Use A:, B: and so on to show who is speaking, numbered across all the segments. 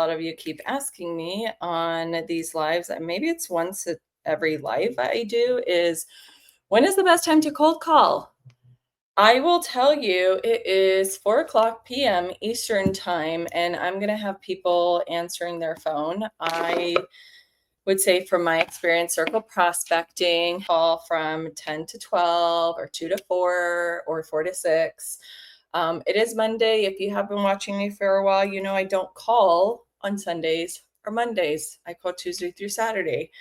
A: lot of you keep asking me on these lives, and maybe it's once every live I do, is when is the best time to cold call? I will tell you, it is 4 p.m. Eastern time, and I'm going to have people answering their phone. I would say from my experience, circle prospecting, call from 10 to 12 or 2 to 4 or 4 to 6. It is Monday. If you have been watching me for a while, you know I don't call on Sundays or Mondays. I call Tuesday through Saturday.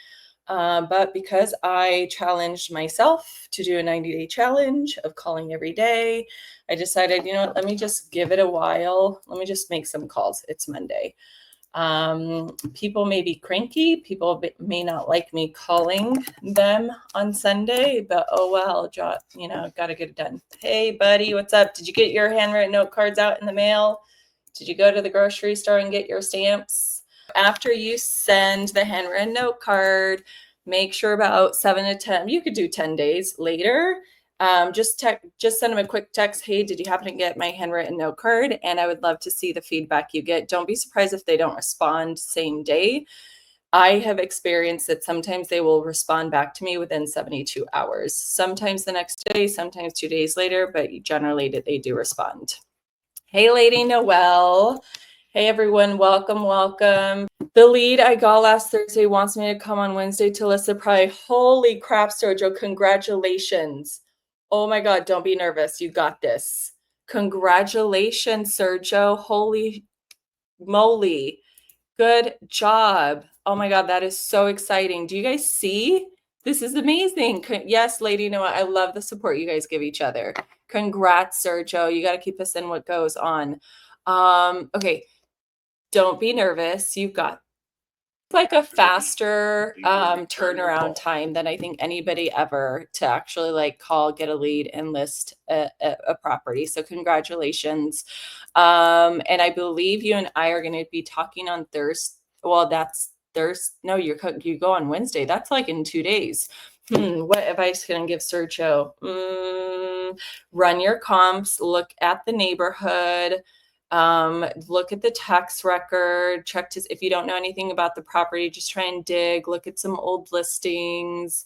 A: But because I challenged myself to do a 90-day challenge of calling every day, I decided, you know what, let me just give it a while. Let me just make some calls. It's Monday. People may be cranky. People may not like me calling them on Sunday, but oh well, you know, got to get it done. Hey, buddy, what's up? Did you get your handwritten note cards out in the mail? Did you go to the grocery store and get your stamps? After you send the handwritten note card, make sure about 7 to 10, you could do 10 days later, just send them a quick text. Hey, did you happen to get my handwritten note card? And I would love to see the feedback you get. Don't be surprised if they don't respond same day. I have experienced that sometimes they will respond back to me within 72 hours, sometimes the next day, sometimes 2 days later, but generally they do respond. Hey, Lady Noelle. Hey, everyone. Welcome, welcome. The lead I got last Thursday wants me to come on Wednesday to list the price. Holy crap, Sergio. Congratulations. Oh, my God. Don't be nervous. You got this. Congratulations, Sergio. Holy moly. Good job. Oh, my God. That is so exciting. Do you guys see? This is amazing. Yes, Lady Noah, I love the support you guys give each other. Congrats, Sergio. You got to keep us in what goes on. Okay. Don't be nervous. You've got like a faster turnaround time than I think anybody ever to actually like call, get a lead, and list a property. So congratulations. And I believe you and I are going to be talking on Thursday. Well, that's Thursday. No, you go on Wednesday. That's like in 2 days. What advice can I give Sergio? Run your comps, look at the neighborhood, look at the tax record, check to, if you don't know anything about the property, just try and dig, look at some old listings.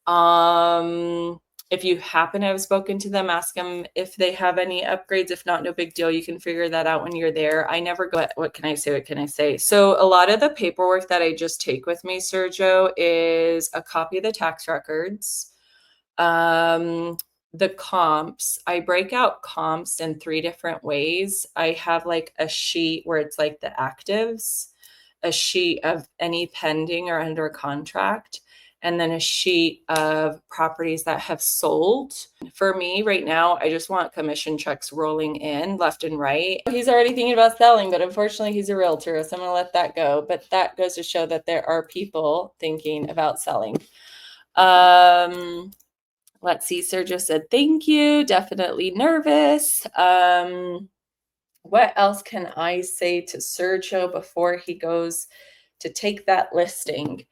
A: If you happen to have spoken to them, ask them if they have any upgrades. If not, no big deal. You can figure that out when you're there. I never go, what can I say? What can I say? So a lot of the paperwork that I just take with me, Sergio, is a copy of the tax records, the comps. I break out comps in 3 different ways. I have like a sheet where it's like the actives, a sheet of any pending or under contract, and then a sheet of properties that have sold. For me right now, I just want commission checks rolling in left and right. He's already thinking about selling, but unfortunately he's a realtor, so I'm gonna let that go. But that goes to show that there are people thinking about selling. Let's see, Sergio said, thank you. Definitely nervous. What else can I say to Sergio before he goes to take that listing?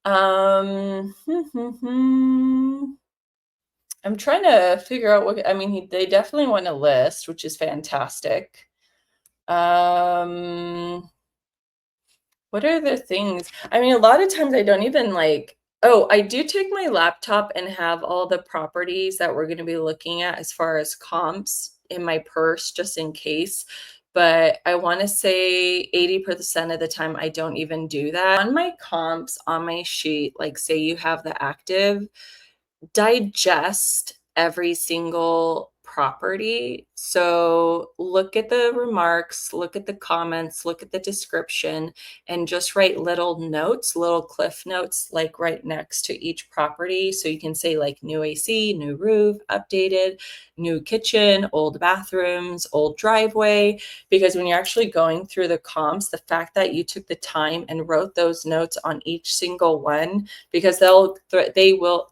A: I'm trying to figure out what, I mean, they definitely want a list, which is fantastic. What are the things? I mean, a lot of times I don't even like, oh, I do take my laptop and have all the properties that we're going to be looking at as far as comps in my purse, just in case. But I want to say 80% of the time, I don't even do that. On my comps, on my sheet, like say you have the active, digest every single property. So look at the remarks, look at the comments, look at the description, and just write little notes, little cliff notes, like right next to each property. So you can say like new AC, new roof, updated, new kitchen, old bathrooms, old driveway. Because when you're actually going through the comps, the fact that you took the time and wrote those notes on each single one, because they will,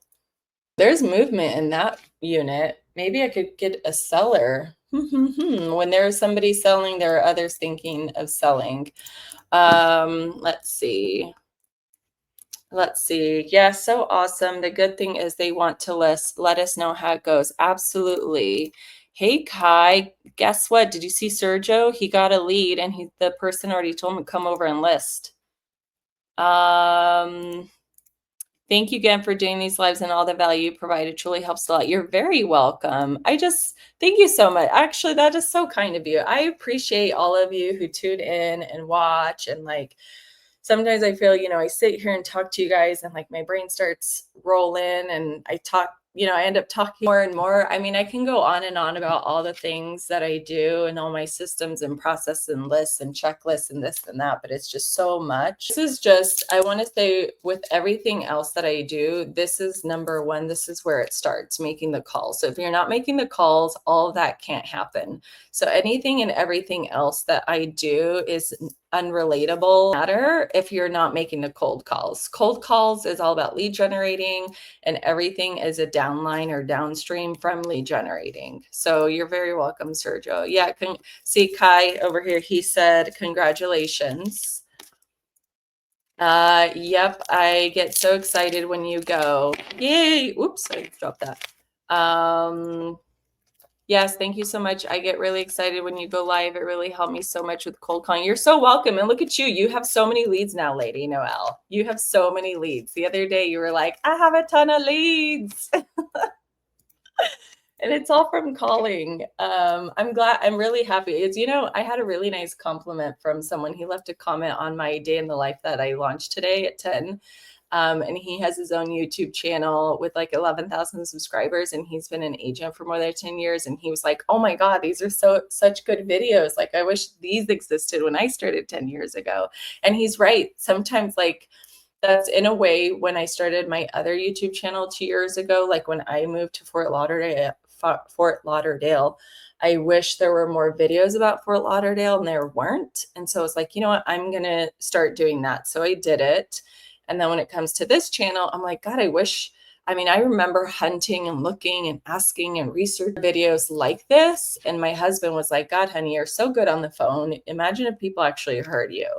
A: there's movement in that unit. Maybe I could get a seller. When there is somebody selling, there are others thinking of selling. Let's see. Yeah, so awesome. The good thing is they want to let us know how it goes. Absolutely. Hey, Kai, guess what? Did you see Sergio? He got a lead and the person already told him to come over and list. Thank you again for doing these lives and all the value you provide. It truly helps a lot. You're very welcome. Thank you so much. Actually, that is so kind of you. I appreciate all of you who tune in and watch. And like, sometimes I feel, I sit here and talk to you guys and like my brain starts rolling and I end up talking more and more. I mean, I can go on and on about all the things that I do and all my systems and process and lists and checklists and this and that, but it's just so much. I want to say with everything else that I do, this is number one. This is where it starts, making the calls. So if you're not making the calls, all of that can't happen. So anything and everything else that I do is unrelatable matter if you're not making the cold calls. Cold calls is all about lead generating, and everything is a downline or downstream from lead generating. So you're very welcome, Sergio. Yeah, see Kai over here. He said, congratulations. Yep, I get so excited when you go. Yay! Oops, I dropped that. Yes, thank you so much. I get really excited when you go live. It really helped me so much with cold calling. You're so welcome. And look at you. You have so many leads now, Lady Noelle. You have so many leads. The other day you were like, I have a ton of leads. And it's all from calling. I'm really happy. I had a really nice compliment from someone. He left a comment on my day in the life that I launched today at 10. And he has his own YouTube channel with like 11,000 subscribers. And he's been an agent for more than 10 years. And he was like, oh my God, these are such good videos. Like, I wish these existed when I started 10 years ago. And he's right. Sometimes like, that's in a way when I started my other YouTube channel 2 years ago, like when I moved to Fort Lauderdale, I wish there were more videos about Fort Lauderdale and there weren't. And so I was like, you know what, I'm going to start doing that. So I did it. And then when it comes to this channel, I'm like, God, I remember hunting and looking and asking and research videos like this. And my husband was like, God, honey, you're so good on the phone. Imagine if people actually heard you.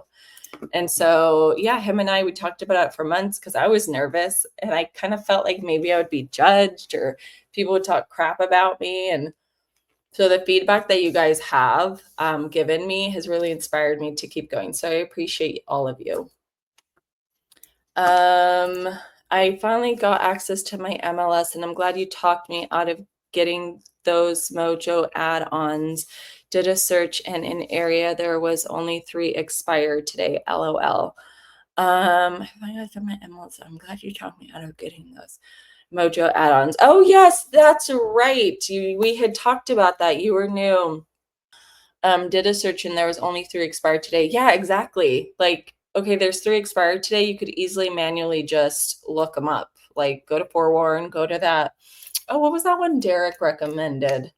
A: And so, yeah, him and we talked about it for months because I was nervous and I kind of felt like maybe I would be judged or people would talk crap about me. And so the feedback that you guys have given me has really inspired me to keep going. So I appreciate all of you. I finally got access to my MLS and I'm glad you talked me out of getting those MOJO add-ons. Did a search and in area there was only 3 expired today. LOL. I finally got to my MLS. I'm glad you talked me out of getting those MOJO add-ons. Oh yes, that's right. We had talked about that. You were new. Did a search and there was only 3 expired today. Yeah, exactly. Like, okay, there's 3 expired today. You could easily manually just look them up. Like, go to Forewarn, go to that. Oh, what was that one Derek recommended?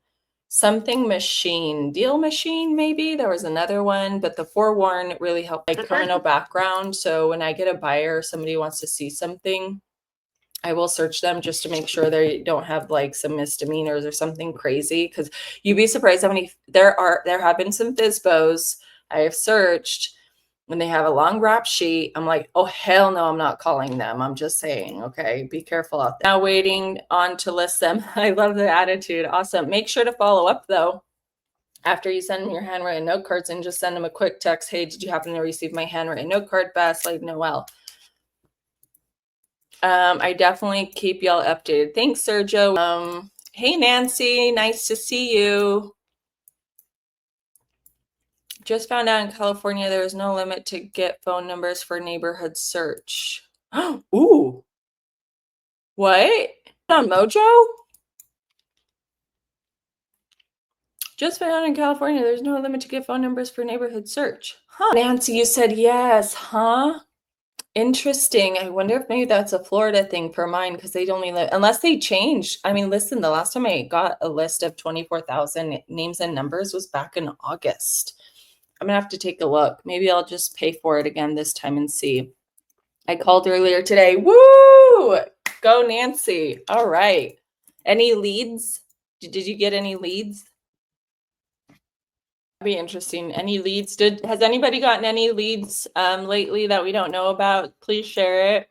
A: Something machine, deal machine, maybe. There was another one, but the Forewarn really helped my criminal background. So when I get a buyer, somebody wants to see something, I will search them just to make sure they don't have like some misdemeanors or something crazy. Because you'd be surprised how many there have been some FISBOs I have searched when they have a long rap sheet. I'm like, oh hell no, I'm not calling them. I'm just saying, okay, be careful out there. Now waiting on to list them. I love the attitude. Awesome. Make sure to follow up though. After you send them your handwritten note cards and just send them a quick text. Hey, did you happen to receive my handwritten note card? Best, like Noelle. I definitely keep y'all updated. Thanks, Sergio. Hey, Nancy, nice to see you. Just found out in California there is no limit to get phone numbers for neighborhood search. Ooh. What? On MOJO? Just found out in California there's no limit to get phone numbers for neighborhood search. Huh. Nancy, you said yes, huh? Interesting. I wonder if maybe that's a Florida thing per mine because they only live unless they change. I mean, listen, the last time I got a list of 24,000 names and numbers was back in August. I'm gonna have to take a look. Maybe I'll just pay for it again this time and see. I called earlier today. Woo! Go Nancy. All right. Any leads? Did you get any leads? Be interesting. Any leads? Has anybody gotten any leads lately that we don't know about? Please share it.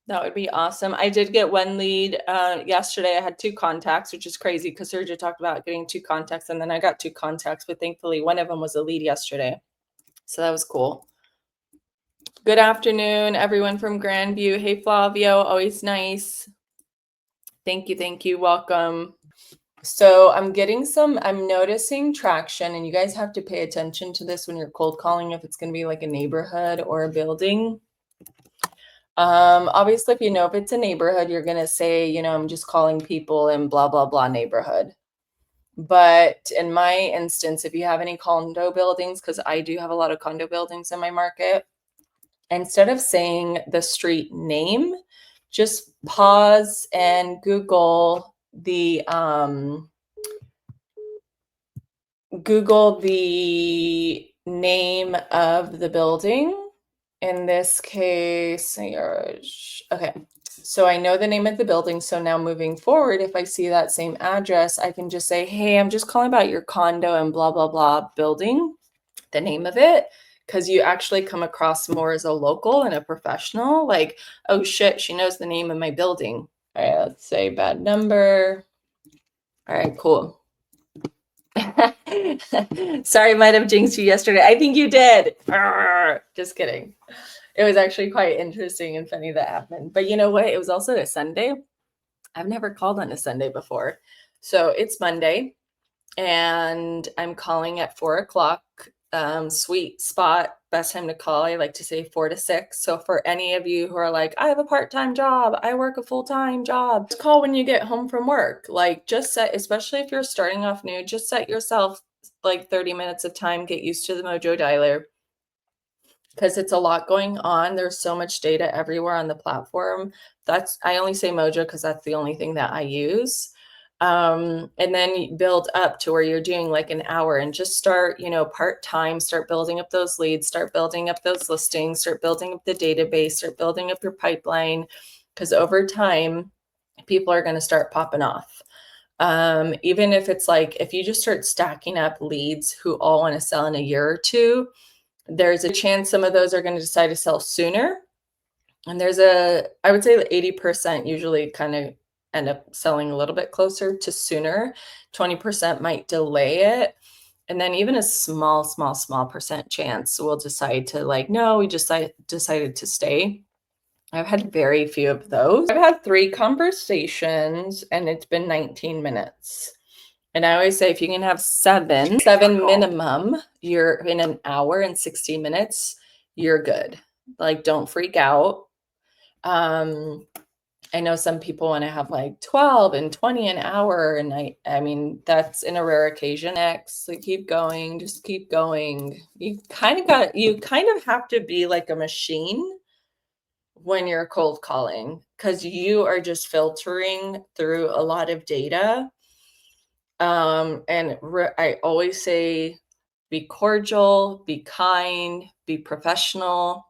A: That would be awesome. I did get one lead yesterday. I had 2 contacts, which is crazy because Sergio talked about getting 2 contacts, and then I got 2 contacts, but thankfully one of them was a lead yesterday. So that was cool. Good afternoon, everyone from Grandview. Hey, Flavio, always nice. Thank you, welcome. So I'm noticing traction, and you guys have to pay attention to this when you're cold calling, if it's gonna be like a neighborhood or a building. Obviously, if it's a neighborhood, you're gonna say, I'm just calling people in blah, blah, blah neighborhood. But in my instance, if you have any condo buildings, because I do have a lot of condo buildings in my market, instead of saying the street name, just pause and Google the name of the building. In this case, okay. So I know the name of the building. So now moving forward, if I see that same address, I can just say, hey, I'm just calling about your condo and blah, blah, blah building, the name of it. Because you actually come across more as a local and a professional, like, oh shit, she knows the name of my building. All right, let's say bad number. All right, cool. Sorry, I might have jinxed you yesterday. I think you did. Just kidding. It was actually quite interesting and funny that happened. But you know what? It was also a Sunday. I've never called on a Sunday before. So it's Monday and I'm calling at 4:00. Sweet spot, best time to call. I like to say 4 to 6. So for any of you who are like, I have a part-time job, I work a full-time job, just call when you get home from work. Like just set, especially if you're starting off new, just set yourself like 30 minutes of time, get used to the MOJO dialer because it's a lot going on. There's so much data everywhere on the platform. I only say MOJO because that's the only thing that I use. And then you build up to where you're doing like an hour and just start, part-time, start building up those leads, start building up those listings, start building up the database, start building up your pipeline. Because over time, people are going to start popping off. Even if it's like, if you just start stacking up leads who all want to sell in a year or two, there's a chance some of those are going to decide to sell sooner. And I would say that 80% usually kind of end up selling a little bit closer to sooner. 20% might delay it. And then even a small percent chance will decide to like, no, we just decided to stay. I've had very few of those. I've had 3 conversations and it's been 19 minutes. And I always say, if you can have seven minimum, you're in an hour and 60 minutes, you're good. Like, don't freak out. I know some people want to have like 12 and 20 an hour. And I mean, that's in a rare occasion. Next, like keep going, just keep going. You kind of have to be like a machine when you're cold calling because you are just filtering through a lot of data. I always say, be cordial, be kind, be professional.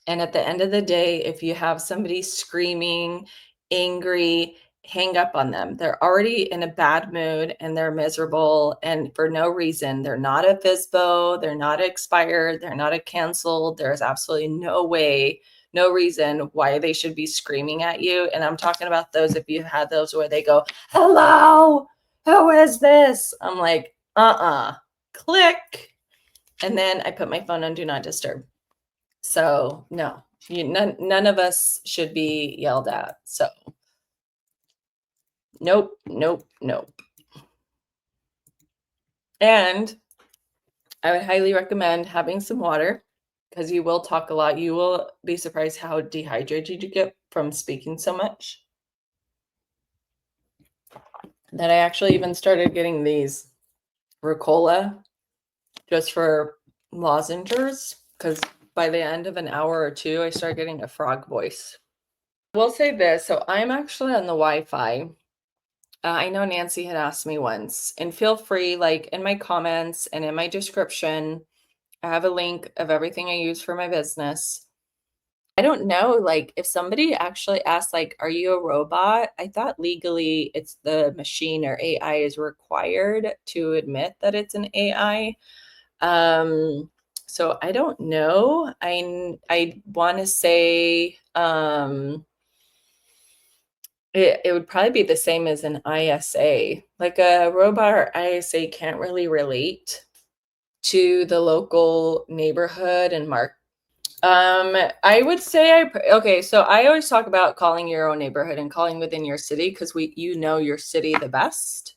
A: And at the end of the day, if you have somebody screaming, angry, hang up on them. They're already in a bad mood and they're miserable and for no reason. They're not a FISBO, they're not expired, they're not a canceled. There's absolutely no way, no reason why they should be screaming at you. And I'm talking about those, if you've had those where they go, hello, who is this? I'm like, click. And then I put my phone on do not disturb. So no, none of us should be yelled at. So nope. And I would highly recommend having some water because you will talk a lot. You will be surprised how dehydrated you get from speaking so much. That I actually even started getting these Ricola just for lozenges because by the end of an hour or two, I started getting a frog voice. I will say this. So I'm actually on the Wi-Fi. I know Nancy had asked me once, and feel free, like in my comments and in my description, I have a link of everything I use for my business. I don't know, like if somebody actually asked, like, are you a robot? I thought legally it's the machine or AI is required to admit that it's an AI. So I don't know. I want to say, it would probably be the same as an ISA. Like a robot or ISA can't really relate to the local neighborhood and market. I would say okay, so I always talk about calling your own neighborhood and calling within your city because you know your city the best.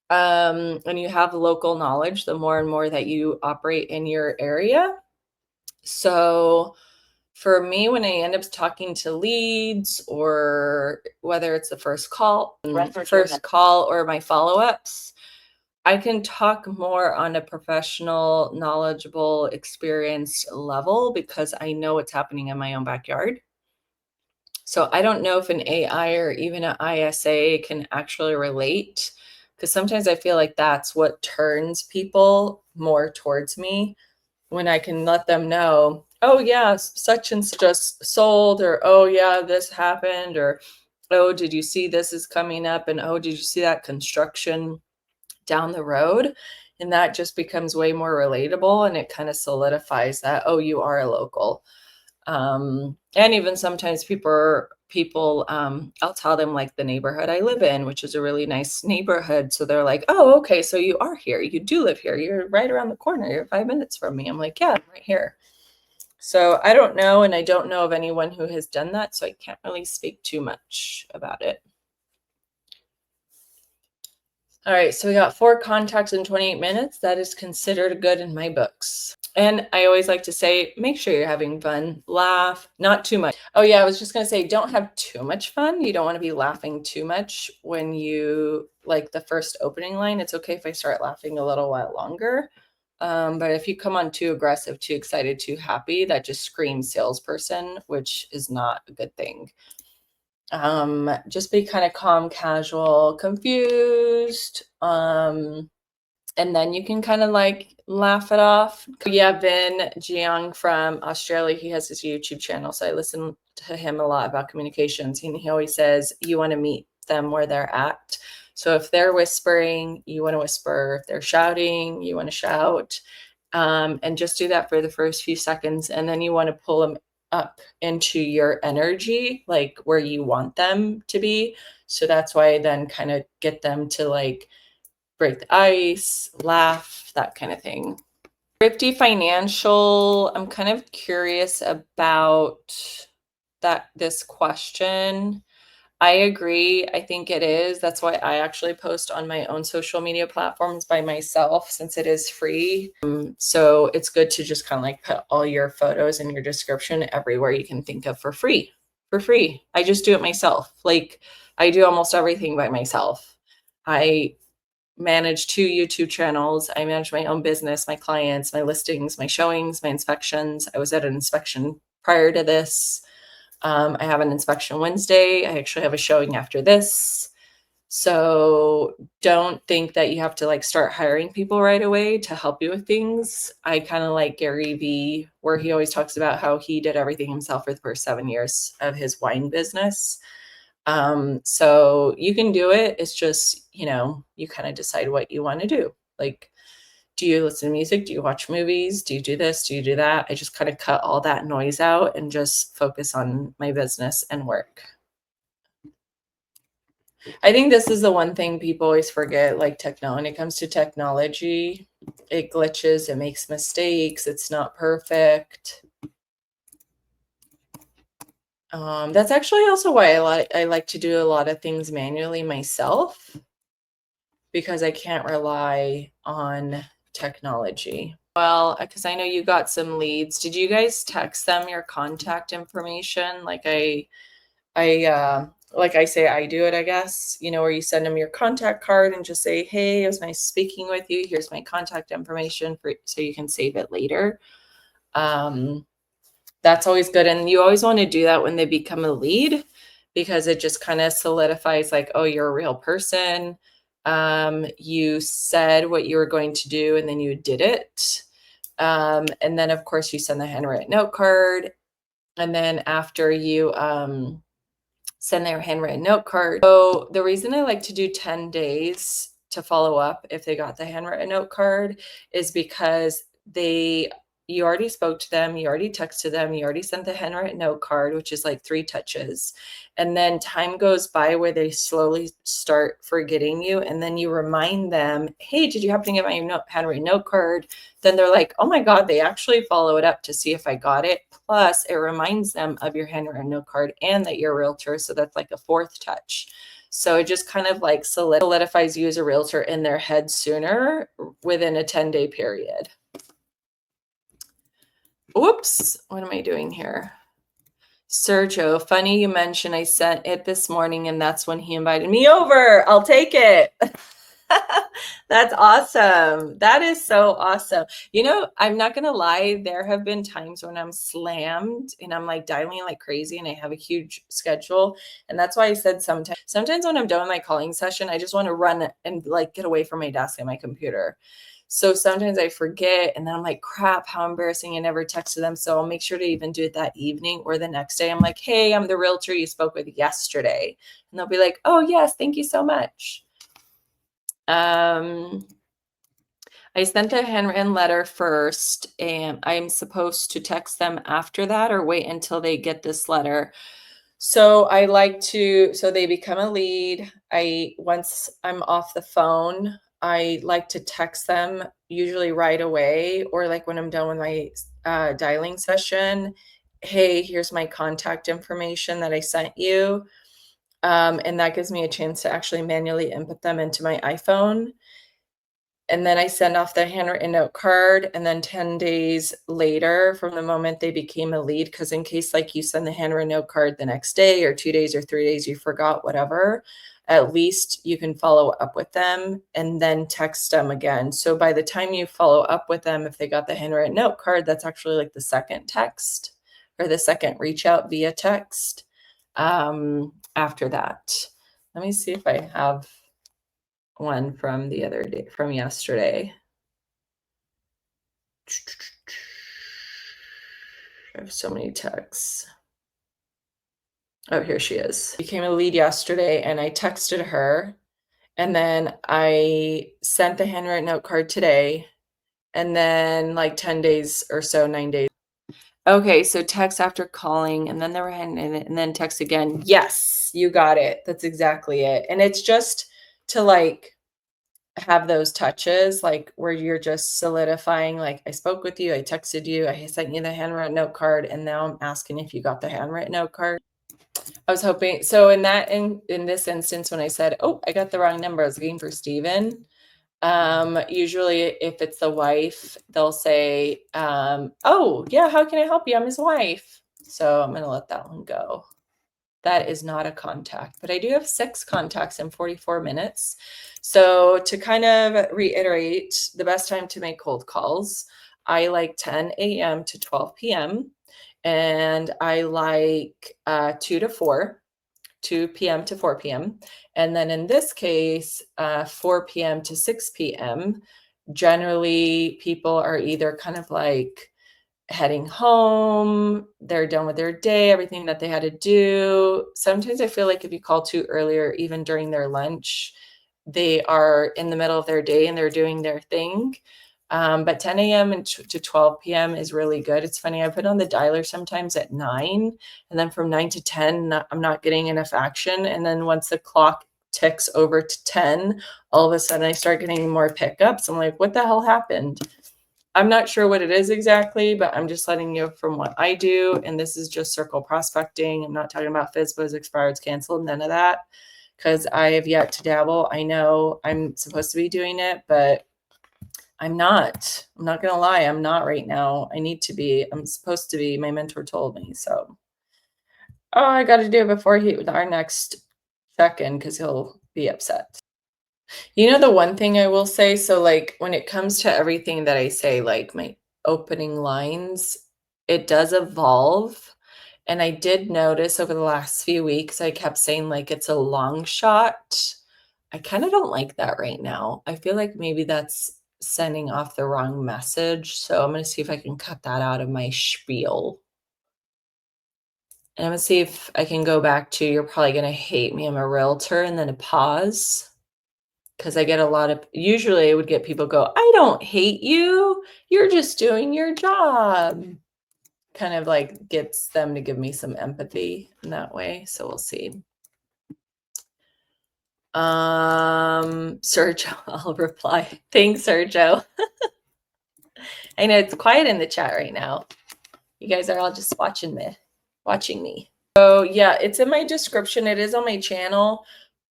A: And you have local knowledge the more and more that you operate in your area. So for me, when I end up talking to leads or whether it's the first call or my follow-ups, I can talk more on a professional, knowledgeable, experienced level because I know what's happening in my own backyard. So I don't know if an AI or even an ISA can actually relate because sometimes I feel like that's what turns people more towards me when I can let them know, oh yeah, such and such just sold, or oh yeah, this happened, or oh, did you see this is coming up, and oh, did you see that construction down the road? And that just becomes way more relatable and it kind of solidifies that, oh, you are a local. And even sometimes people I'll tell them like the neighborhood I live in, which is a really nice neighborhood. So they're like, oh, okay, so you are here. You do live here. You're right around the corner. You're 5 minutes from me. I'm like, yeah, I'm right here. So I don't know. And I don't know of anyone who has done that. So I can't really speak too much about it. All right, so we got 4 contacts in 28 minutes. That is considered good in my books. And I always like to say, make sure you're having fun, laugh, not too much. Oh yeah, I was just gonna say, don't have too much fun. You don't wanna be laughing too much when you, like the first opening line, it's okay if I start laughing a little while longer. But if you come on too aggressive, too excited, too happy, that just screams salesperson, which is not a good thing. Just be kind of calm, casual, confused. And then you can kind of like laugh it off. Yeah, Vin Jiang from Australia, he has his YouTube channel. So I listen to him a lot about communications. And he always says, you want to meet them where they're at. So if they're whispering, you want to whisper. If they're shouting, you want to shout. And just do that for the first few seconds. And then you want to pull them up into your energy, like where you want them to be. So that's why I then kind of get them to like break the ice, laugh, that kind of thing. Thrifty financial, I'm kind of curious about this question. I agree. I think it is. That's why I actually post on my own social media platforms by myself since it is free. So it's good to just kind of like put all your photos and your description everywhere you can think of for free. For free. I just do it myself. Like I do almost everything by myself. I manage 2 YouTube channels. I manage my own business, my clients, my listings, my showings, my inspections. I was at an inspection prior to this. I have an inspection Wednesday. I actually have a showing after this. So don't think that you have to like start hiring people right away to help you with things. I kind of like Gary Vee, where he always talks about how he did everything himself for the first 7 years of his wine business. So you can do it. It's just, you kind of decide what you want to do. Like, do you listen to music? Do you watch movies? Do you do this? Do you do that? I just kind of cut all that noise out and just focus on my business and work. I think this is the one thing people always forget, like when it comes to technology, it glitches, it makes mistakes, it's not perfect. That's actually also why I like to do a lot of things manually myself, because I can't rely on technology. Well, because I know you got some leads. Did you guys text them your contact information? Like like I say, I do it, I guess, where you send them your contact card and just say, hey, it was nice speaking with you. Here's my contact information so you can save it later. That's always good. And you always want to do that when they become a lead, because it just kind of solidifies like, oh, you're a real person. You said what you were going to do and then you did it. And then of course you send the handwritten note card. And then after you send their handwritten note card. So the reason I like to do 10 days to follow up if they got the handwritten note card is because they you already spoke to them, you already texted them, you already sent the handwritten note card, which is like 3 touches. And then time goes by where they slowly start forgetting you. And then you remind them, hey, did you happen to get my handwritten note card? Then they're like, oh my God, they actually follow it up to see if I got it. Plus, it reminds them of your handwritten note card and that you're a realtor. So that's like a 4th touch. So it just kind of like solidifies you as a realtor in their head sooner within a 10-day period. Whoops, what am I doing here? Sergio, funny you mentioned I sent it this morning and that's when he invited me over. I'll take it. That's awesome. That is so awesome. You know, I'm not going to lie. There have been times when I'm slammed and I'm like dialing like crazy and I have a huge schedule. And that's why I said sometimes when I'm done with my calling session, I just want to run and like get away from my desk and my computer. So sometimes I forget and then I'm like, crap, how embarrassing. I never texted them. So I'll make sure to even do it that evening or the next day. I'm like, hey, I'm the realtor you spoke with yesterday. And they'll be like, oh, yes, thank you so much. I sent the handwritten letter first, and I'm supposed to text them after that or wait until they get this letter. So I like to, so they become a lead. Once I'm off the phone, I like to text them usually right away, or like when I'm done with my dialing session. Hey, here's my contact information that I sent you. And that gives me a chance to actually manually input them into my iPhone. And then I send off the handwritten note card, and then 10 days later from the moment they became a lead, because in case like you send the handwritten note card the next day or 2 days or 3 days, you forgot, whatever, at least you can follow up with them and then text them again. So by the time you follow up with them, if they got the handwritten note card, that's actually like the second text or the second reach out via text after that. Let me see if I have one from the other day, from yesterday. I have so many texts. Oh, here she is. Became a lead yesterday and I texted her, and then I sent the handwritten note card today, and then like 10 days or so, 9 days. Okay, so text after calling, and then they were and then text again. Yes, you got it. That's exactly it. And it's just to like have those touches, like where you're just solidifying, like I spoke with you, I texted you, I sent you the handwritten note card, and now I'm asking if you got the handwritten note card. I was hoping so in this instance, when I said, oh, I got the wrong number, I was looking for Steven. Usually if it's the wife, they'll say, oh yeah, how can I help you? I'm his wife. So I'm gonna let that one go. That is not a contact, but I do have 6 contacts in 44 minutes. So to kind of reiterate, the best time to make cold calls, I like 10 a.m. to 12 p.m. and I like 2 to 4, 2 p.m. to 4 p.m. And then in this case, 4 p.m. to 6 p.m. Generally, people are either kind of like heading home, they're done with their day, everything that they had to do. Sometimes I feel like if you call too earlier, even during their lunch, they are in the middle of their day and they're doing their thing. But 10 a.m. and to 12 p.m. is really good. It's funny, I put on the dialer sometimes at 9, and then from 9 to 10, I'm not getting enough action. And then once the clock ticks over to 10, all of a sudden I start getting more pickups. I'm like, what the hell happened? I'm not sure what it is exactly, but I'm just letting you from what I do. And this is just circle prospecting. I'm not talking about FSBOs, expireds, canceled, none of that, because I have yet to dabble. I know I'm supposed to be doing it, but I'm not. I'm not going to lie. I'm not right now. I need to be. I'm supposed to be. My mentor told me. So, oh, I got to do it before our next check-in because he'll be upset. You know, the one thing I will say, so like when it comes to everything that I say, like my opening lines, it does evolve. And I did notice over the last few weeks, I kept saying like it's a long shot. I kind of don't like that right now. I feel like maybe that's sending off the wrong message. So I'm going to see if I can cut that out of my spiel. And I'm going to see if I can go back to, you're probably going to hate me, I'm a realtor, and then a pause. because I get a lot of, usually I would get people go, I don't hate you. You're just doing your job. Kind of like gets them to give me some empathy in that way. So we'll see. Sergio, I'll reply. Thanks, Sergio. I know it's quiet in the chat right now. You guys are all just watching me. So yeah, it's in my description. It is on my channel,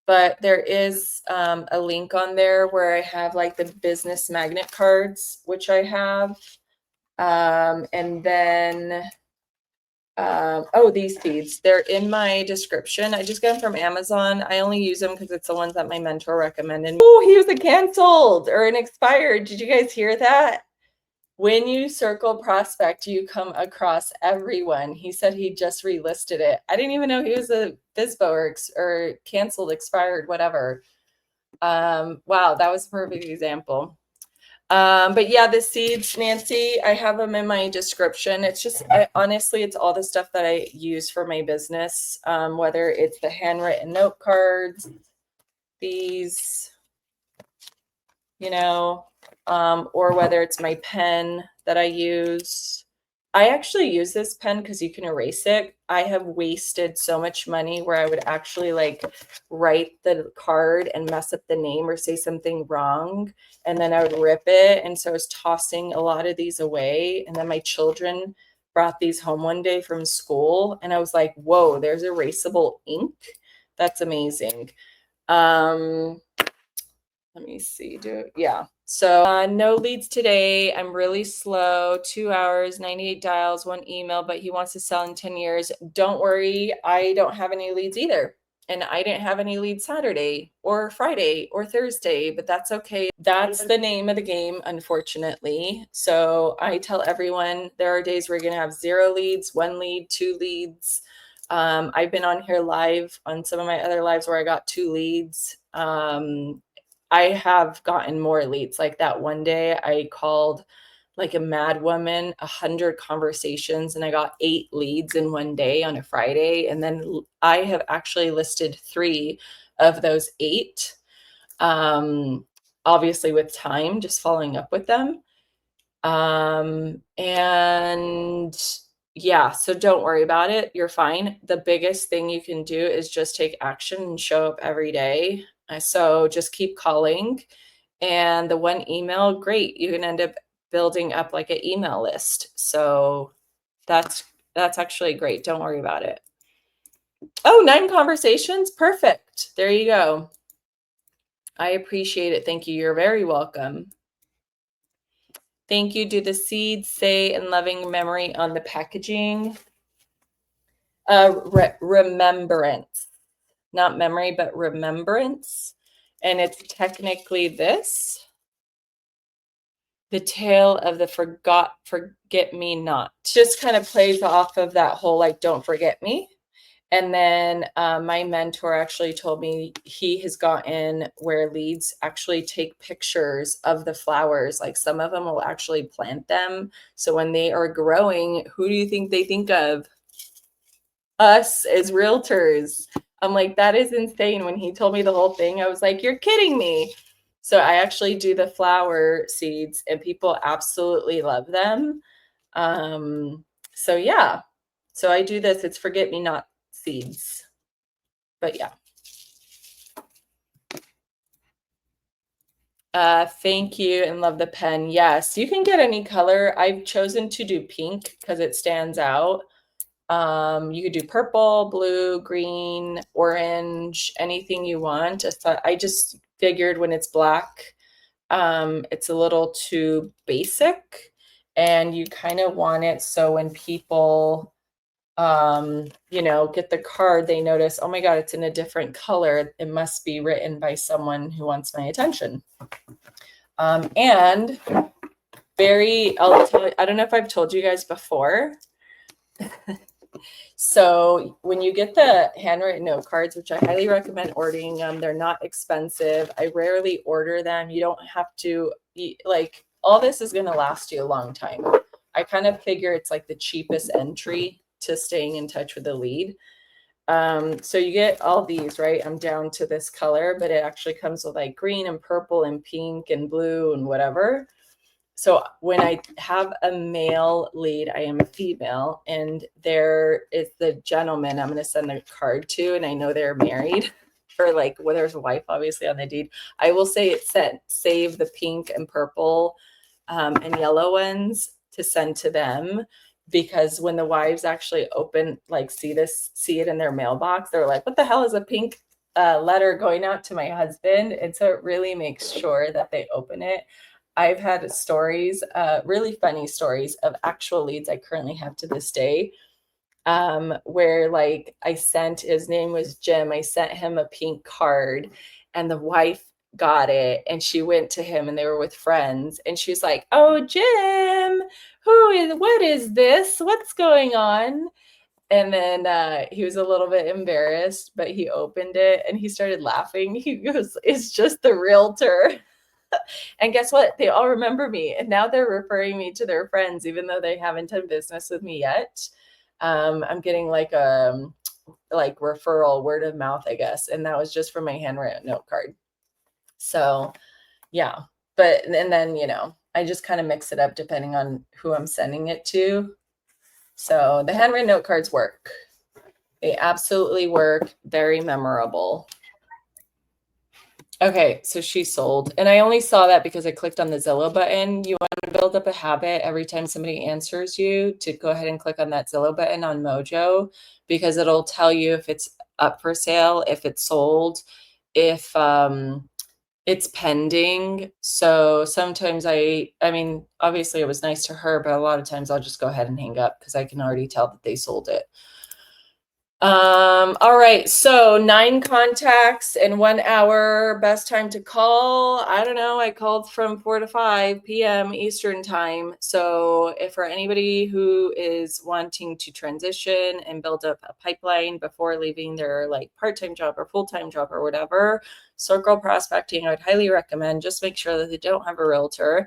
A: but there is a link on there where I have like the business magnet cards, which I have. And then, oh, these seeds, they're in my description. I just got them from Amazon. I only use them because it's the ones that my mentor recommended. Oh, he was a canceled or an expired. Did you guys hear that? When you circle prospect, you come across everyone. He said he just relisted it. I didn't even know he was a FISBO or canceled, expired, whatever. Wow, that was a perfect example. But yeah, the seeds, Nancy, I have them in my description. It's just, honestly, it's all the stuff that I use for my business, whether it's the handwritten note cards, these, you know, or whether it's my pen that I use. I actually use this pen because you can erase it. I have wasted so much money where I would actually like write the card and mess up the name or say something wrong, and then I would rip it. And so I was tossing a lot of these away. And then my children brought these home one day from school, and I was like, whoa, there's erasable ink. That's amazing. Let me see. Yeah. So no leads today. I'm really slow. 2 hours, 98 dials, 1 email, but he wants to sell in 10 years. Don't worry. I don't have any leads either. And I didn't have any leads Saturday or Friday or Thursday, but that's okay. That's the name of the game, unfortunately. So I tell everyone there are days where you're going to have 0 leads, 1 lead, 2 leads. I've been on here live on some of my other lives where I got 2 leads. I have gotten more leads. Like that one day I called like a mad woman, 100 conversations, and I got 8 leads in one day on a Friday. And then I have actually listed 3 of those 8. Obviously with time, just following up with them. And yeah, so don't worry about it. You're fine. The biggest thing you can do is just take action and show up every day. So just keep calling. And the 1 email, great. You can end up building up like an email list. So that's actually great. Don't worry about it. Oh, 9 conversations. Perfect. There you go. I appreciate it. Thank you. You're very welcome. Thank you. Do the seeds say in loving memory on the packaging? Remembrance, not memory, but remembrance. And it's technically this, the tale of the forget me not. Just kind of plays off of that whole like don't forget me. And then my mentor actually told me he has gotten where leads actually take pictures of the flowers. Like some of them will actually plant them. So when they are growing, who do you think they think of? Us as realtors. I'm like, that is insane. When he told me the whole thing, I was like, you're kidding me. So I actually do the flower seeds and people absolutely love them. So yeah, so I do this. It's forget me not seeds, but yeah. Thank you and love the pen. Yes, you can get any color. I've chosen to do pink because it stands out. You could do purple, blue, green, orange, anything you want. I just figured when it's black, it's a little too basic, and you kind of want it so when people, you know, get the card, they notice, oh my God, it's in a different color. It must be written by someone who wants my attention. And I'll tell you, I don't know if I've told you guys before. So when you get the handwritten note cards, which I highly recommend ordering them, they're not expensive. I rarely order them. You don't have to like, all this is going to last you a long time. I kind of figure it's like the cheapest entry to staying in touch with the lead. So you get all these, right? I'm down to this color, but it actually comes with like green and purple and pink and blue and whatever. So when I have a male lead, I am a female, and there is the gentleman I'm going to send the card to, and I know they're married, or like, well, there's a wife obviously on the deed. I will say it said save the pink and purple and yellow ones to send to them, because when the wives actually open, like see it in their mailbox, they're like, what the hell is a pink letter going out to my husband? And so it really makes sure that they open it. I've had stories, really funny stories of actual leads I currently have to this day, where like his name was Jim. I sent him a pink card, and the wife got it, and she went to him, and they were with friends, and she's like, "Oh, Jim, what is this? What's going on?" And then he was a little bit embarrassed, but he opened it and he started laughing. He goes, "It's just the realtor." And guess what? They all remember me, and now they're referring me to their friends, even though they haven't done business with me yet. I'm getting like referral, word of mouth, I guess, and that was just for my handwritten note card. So yeah, but and then I just kind of mix it up depending on who I'm sending it to. So the handwritten note cards work. They absolutely work. Very memorable. Okay, so she sold. And I only saw that because I clicked on the Zillow button. You want to build up a habit every time somebody answers you to go ahead and click on that Zillow button on MOJO, because it'll tell you if it's up for sale, if it's sold, if it's pending. So sometimes I mean, obviously it was nice to her, but a lot of times I'll just go ahead and hang up because I can already tell that they sold it. All right, so 9 contacts in 1 hour. Best time to call, I don't know. I called from 4 to 5 p.m. Eastern time. So if for anybody who is wanting to transition and build up a pipeline before leaving their like part-time job or full-time job or whatever, circle prospecting, I would highly recommend. Just make sure that they don't have a realtor.